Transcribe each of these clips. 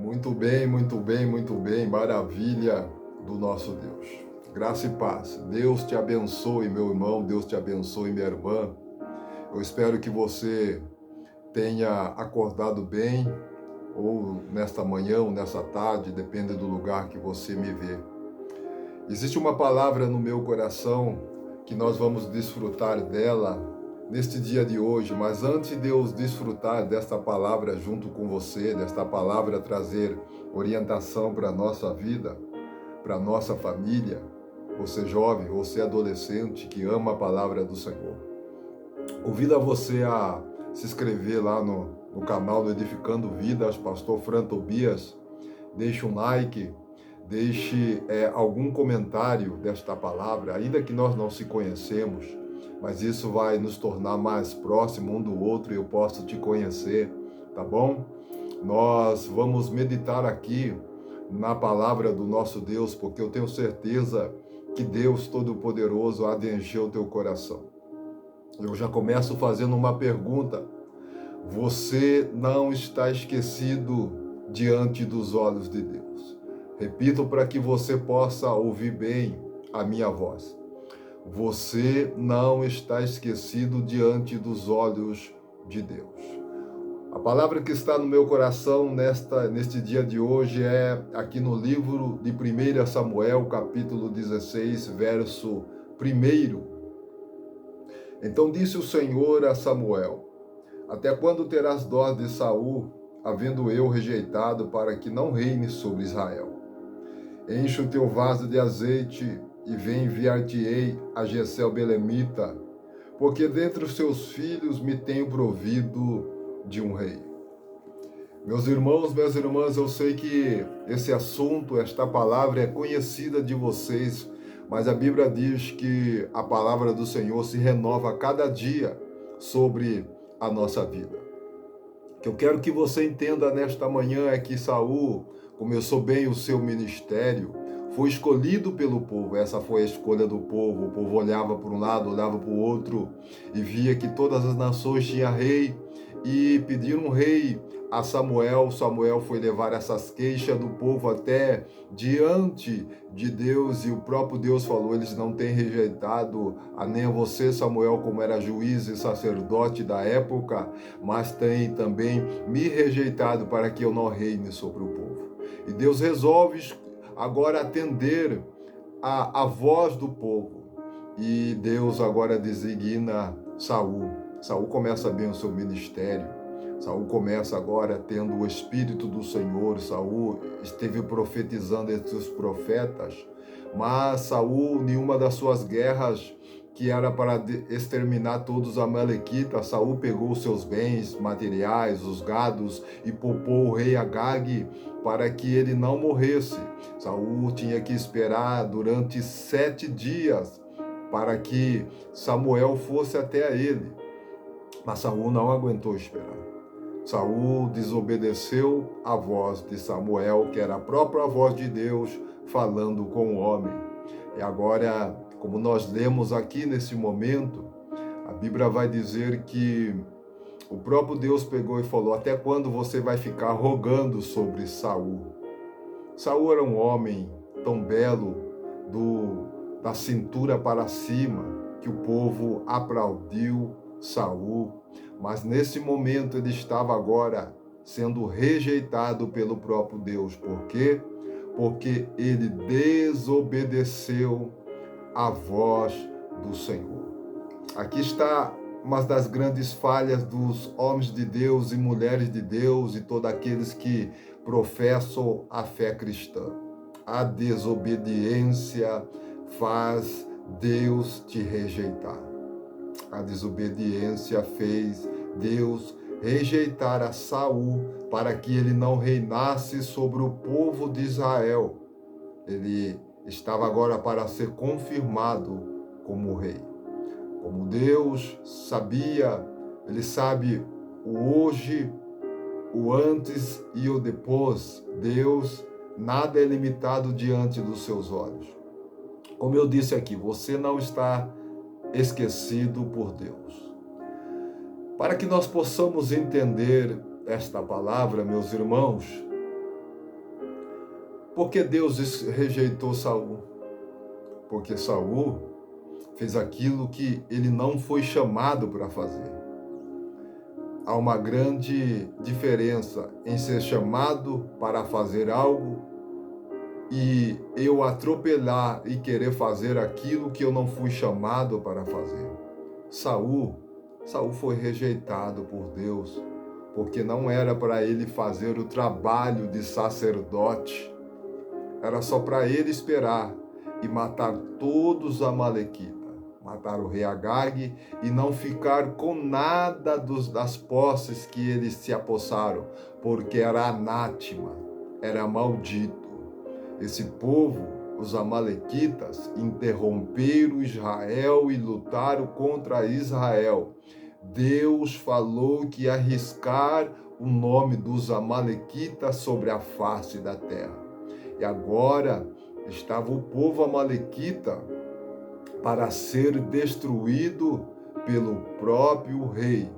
Muito bem, muito bem, muito bem. Maravilha do nosso Deus. Graça e paz. Deus te abençoe, meu irmão. Deus te abençoe, minha irmã. Eu espero que você tenha acordado bem, ou nesta manhã, ou nessa tarde, depende do lugar que você me vê. Existe uma palavra no meu coração que nós vamos desfrutar dela neste dia de hoje, mas antes de eu desfrutar desta palavra junto com você, desta palavra trazer orientação para a nossa vida, para a nossa família, você jovem, você adolescente que ama a palavra do Senhor, convido a você a se inscrever lá no canal do Edificando Vidas, Pastor Fran Tobias, deixe um like, deixe algum comentário desta palavra, ainda que nós não se conhecemos, mas isso vai nos tornar mais próximos um do outro e eu posso te conhecer, tá bom? Nós vamos meditar aqui na palavra do nosso Deus, porque eu tenho certeza que Deus Todo-Poderoso há de encher o teu coração. Eu já começo fazendo uma pergunta. Você não está esquecido diante dos olhos de Deus. Repito para que você possa ouvir bem a minha voz. Você não está esquecido diante dos olhos de Deus. A palavra que está no meu coração neste dia de hoje é aqui no livro de 1 Samuel, capítulo 16, verso 1. Então disse o Senhor a Samuel: até quando terás dó de Saul, havendo eu rejeitado, para que não reine sobre Israel? Enche o teu vaso de azeite e vem enviar-te-ei a Jessé belemita, porque dentre os seus filhos me tenho provido de um rei. Meus irmãos, minhas irmãs, eu sei que esse assunto, esta palavra é conhecida de vocês, mas a Bíblia diz que a palavra do Senhor se renova a cada dia sobre a nossa vida. O que eu quero que você entenda nesta manhã é que Saul começou bem o seu ministério, foi escolhido pelo povo, essa foi a escolha do povo. O povo olhava para um lado, olhava para o outro e via que todas as nações tinham rei e pediram um rei a Samuel. Samuel foi levar essas queixas do povo até diante de Deus e o próprio Deus falou: eles não têm rejeitado a nem a você, Samuel, como era juiz e sacerdote da época, mas têm também me rejeitado para que eu não reine sobre o povo. E Deus resolve agora atender a voz do povo. E Deus agora designa Saul. Saul começa bem o seu ministério. Saul começa agora tendo o Espírito do Senhor. Saul esteve profetizando entre os profetas. Mas Saul, em uma das suas guerras, que era para exterminar todos os amalequitas, Saul pegou os seus bens materiais, os gados, e poupou o rei Agag para que ele não morresse. Saul tinha que esperar durante 7 dias para que Samuel fosse até ele. Mas Saul não aguentou esperar. Saul desobedeceu a voz de Samuel, que era a própria voz de Deus falando com o homem. E agora, como nós lemos aqui nesse momento, a Bíblia vai dizer que o próprio Deus pegou e falou: até quando você vai ficar rogando sobre Saul? Saul era um homem tão belo, da cintura para cima, que o povo aplaudiu Saul, mas nesse momento ele estava agora sendo rejeitado pelo próprio Deus. Por quê? Porque ele desobedeceu a voz do Senhor. Aqui está uma das grandes falhas dos homens de Deus e mulheres de Deus e todos aqueles que professam a fé cristã. A desobediência faz Deus te rejeitar. A desobediência fez Deus rejeitar a Saul para que ele não reinasse sobre o povo de Israel. Ele estava agora para ser confirmado como rei. Como Deus sabia, ele sabe o hoje, o antes e o depois. Deus, nada é limitado diante dos seus olhos. Como eu disse aqui, você não está esquecido por Deus. Para que nós possamos entender esta palavra, meus irmãos, Por que Deus rejeitou Saul? Porque Saul fez aquilo que ele não foi chamado para fazer. Há uma grande diferença em ser chamado para fazer algo e eu atropelar e querer fazer aquilo que eu não fui chamado para fazer. Saul foi rejeitado por Deus, porque não era para ele fazer o trabalho de sacerdote. Era só para ele esperar e matar todos os amalequitas, matar o rei Agag e não ficar com nada das posses que eles se apossaram, porque era anátema, era maldito. Esse povo, os amalequitas, interromperam Israel e lutaram contra Israel. Deus falou que ia arriscar o nome dos amalequitas sobre a face da terra. E agora estava o povo amalequita para ser destruído pelo próprio rei,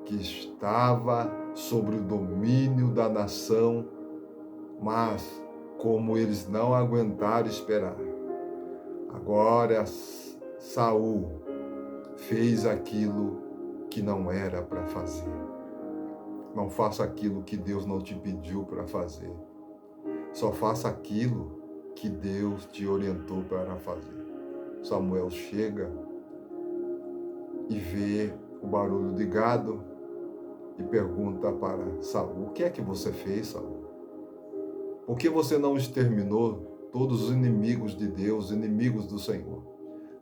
que estava sobre o domínio da nação, mas como eles não aguentaram esperar, agora Saul fez aquilo que não era para fazer. Não faça aquilo que Deus não te pediu para fazer. Só faça aquilo que Deus te orientou para fazer. Samuel chega e vê o barulho de gado e pergunta para Saul: o que é que você fez, Saul? Por que você não exterminou todos os inimigos de Deus, inimigos do Senhor?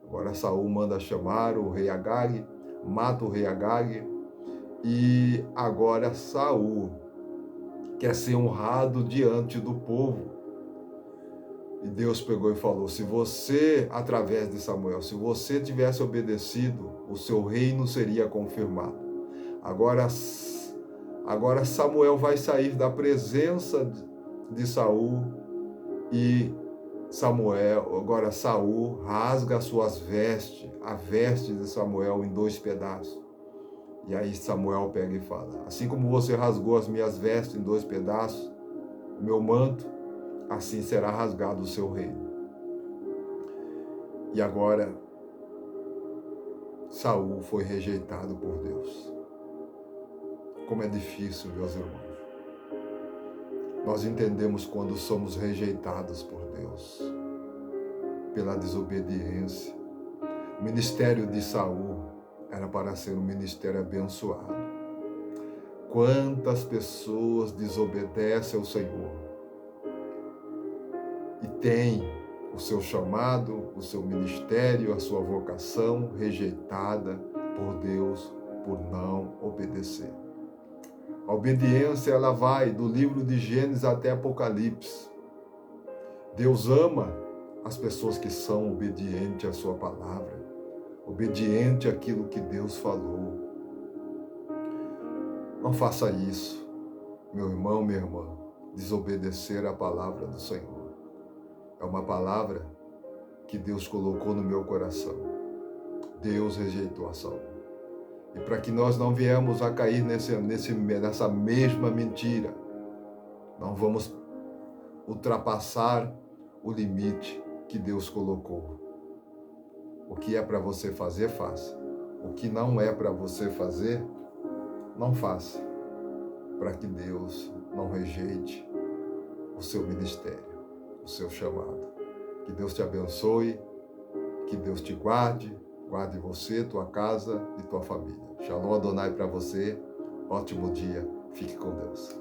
Agora Saul manda chamar o rei Agag, mata o rei Agag, e agora Saul quer ser honrado diante do povo. E Deus pegou e falou: se você, através de Samuel, se você tivesse obedecido, o seu reino seria confirmado. Agora Samuel vai sair da presença de Saul e Saul rasga as suas vestes, a veste de Samuel em 2 pedaços. E aí Samuel pega e fala: assim como você rasgou as minhas vestes em 2 pedaços, o meu manto, assim será rasgado o seu reino. E agora Saul foi rejeitado por Deus. Como é difícil, meus irmãos. Nós entendemos quando somos rejeitados por Deus, pela desobediência. O ministério de Saul era para ser um ministério abençoado. Quantas pessoas desobedecem ao Senhor e têm o seu chamado, o seu ministério, a sua vocação rejeitada por Deus por não obedecer. A obediência, ela vai do livro de Gênesis até Apocalipse. Deus ama as pessoas que são obedientes à sua palavra, obediente àquilo que Deus falou. Não faça isso, meu irmão, minha irmã, desobedecer à palavra do Senhor. É uma palavra que Deus colocou no meu coração. Deus rejeitou a Saul. E para que nós não viemos a cair nessa mesma mentira, não vamos ultrapassar o limite que Deus colocou. O que é para você fazer, faça. O que não é para você fazer, não faça. Para que Deus não rejeite o seu ministério, o seu chamado. Que Deus te abençoe, que Deus te guarde você, tua casa e tua família. Shalom Adonai para você, ótimo dia, fique com Deus.